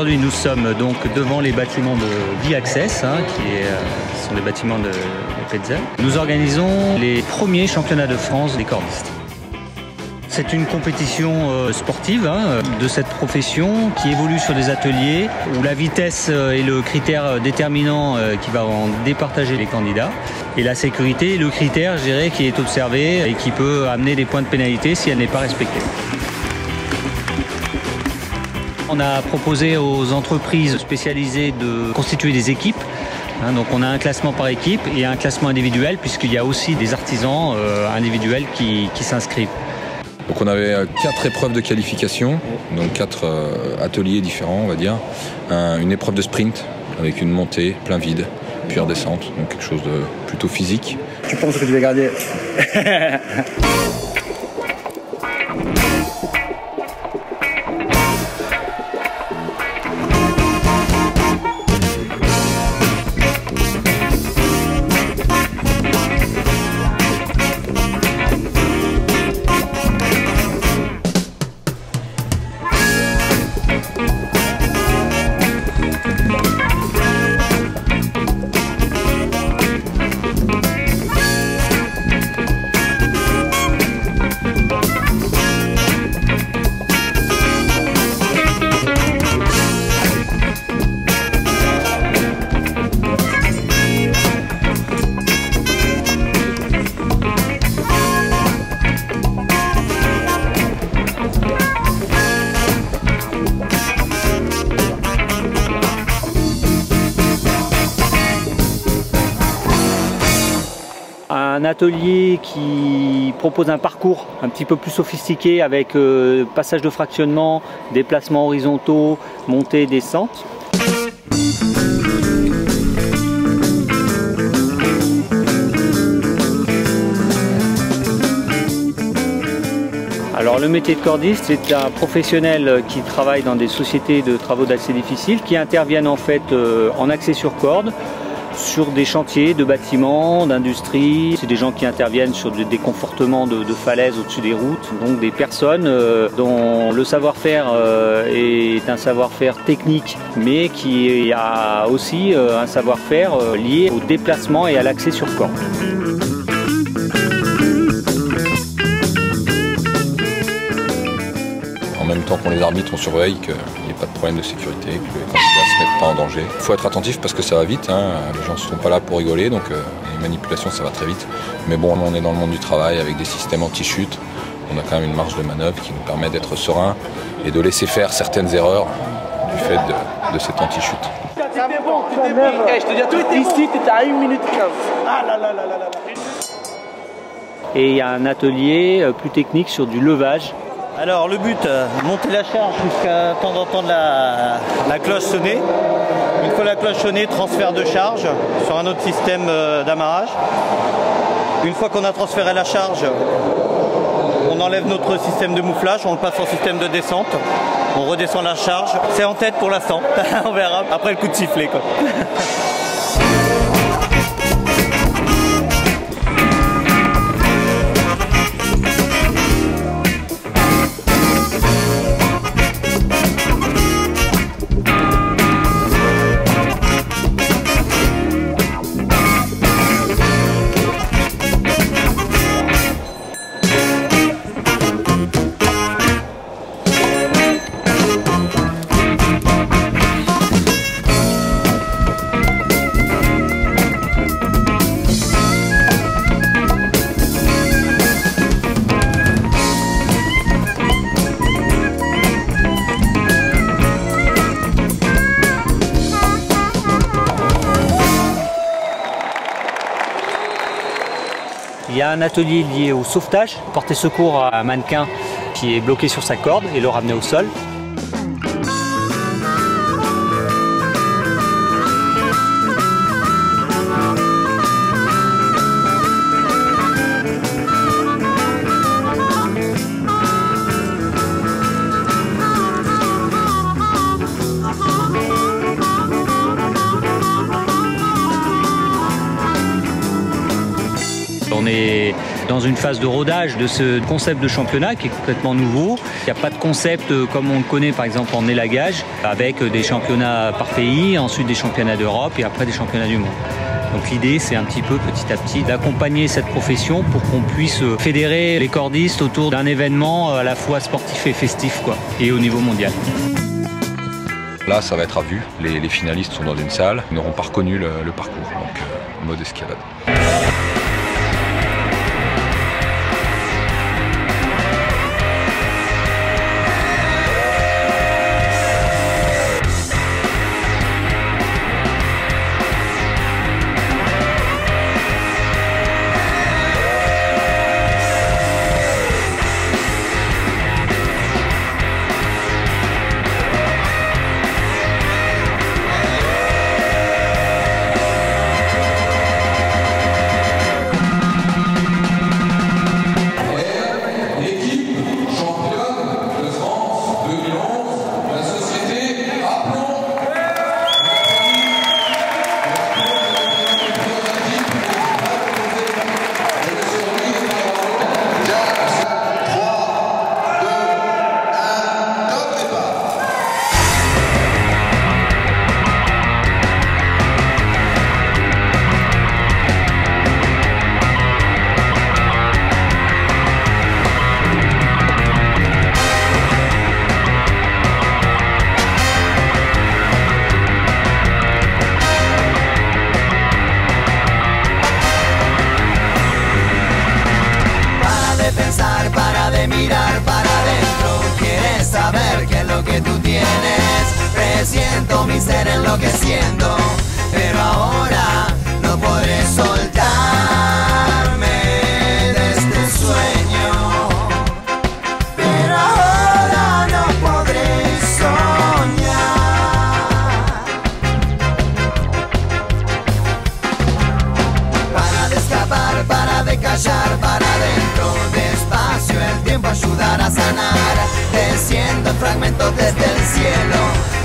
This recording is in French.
Aujourd'hui, nous sommes donc devant les bâtiments de V-Access, qui sont des bâtiments de Petzel. Nous organisons les premiers championnats de France des cordistes. C'est une compétition sportive de cette profession qui évolue sur des ateliers où la vitesse est le critère déterminant qui va en départager les candidats. Et la sécurité est le critère, je dirais, qui est observé et qui peut amener des points de pénalité si elle n'est pas respectée. On a proposé aux entreprises spécialisées de constituer des équipes. Donc on a un classement par équipe et un classement individuel puisqu'il y a aussi des artisans individuels qui s'inscrivent. Donc on avait 4 épreuves de qualification, donc 4 ateliers différents on va dire. Une épreuve de sprint avec une montée plein vide, puis redescente, donc quelque chose de plutôt physique. Tu penses que tu vas garder? Un atelier qui propose un parcours un petit peu plus sophistiqué avec passage de fractionnement, déplacements horizontaux, montée et descente. Alors le métier de cordiste, c'est un professionnel qui travaille dans des sociétés de travaux d'accès difficiles qui interviennent en fait en accès sur corde, sur des chantiers de bâtiments, d'industrie. C'est des gens qui interviennent sur des déconfortements de falaises au-dessus des routes. Donc des personnes dont le savoir-faire est un savoir-faire technique, mais qui a aussi un savoir-faire lié au déplacement et à l'accès sur corde. En même temps qu'on les arbitre, on surveille qu'il n'y ait pas de problème de sécurité, que les candidats ne se mettent pas en danger. Il faut être attentif parce que ça va vite, les gens ne sont pas là pour rigoler, donc les manipulations ça va très vite. Mais bon, on est dans le monde du travail avec des systèmes anti-chute, on a quand même une marge de manœuvre qui nous permet d'être serein et de laisser faire certaines erreurs du fait de cette anti-chute. C'était bon, je te dis à tout, ici t'étais à 1 minute 15. Ah là là là là là. Et il y a un atelier plus technique sur du levage. Alors le but, monter la charge jusqu'à temps d'entendre la cloche sonner. Une fois la cloche sonnée, transfert de charge sur un autre système d'amarrage. Une fois qu'on a transféré la charge, on enlève notre système de mouflage, on le passe en système de descente. On redescend la charge. C'est en tête pour l'instant, on verra après le coup de sifflet, quoi. Il y a un atelier lié au sauvetage, porter secours à un mannequin qui est bloqué sur sa corde et le ramener au sol. On est dans une phase de rodage de ce concept de championnat qui est complètement nouveau. Il n'y a pas de concept comme on le connaît par exemple en élagage, avec des championnats par pays, ensuite des championnats d'Europe et après des championnats du monde. Donc l'idée, c'est un petit peu petit à petit d'accompagner cette profession pour qu'on puisse fédérer les cordistes autour d'un événement à la fois sportif et festif, quoi, et au niveau mondial. Là, ça va être à vue. Les finalistes sont dans une salle, ils n'auront pas reconnu le parcours, donc mode escalade. Para de mirar para adentro, quieres saber qué es lo que tú tienes. Presiento mi ser enloqueciendo, pero ahora no podré soltarme de este sueño. Pero ahora no podré soñar. Para de escapar, para de callar, para adentro. El tiempo ayudará a sanar, desciendo en fragmentos desde el cielo.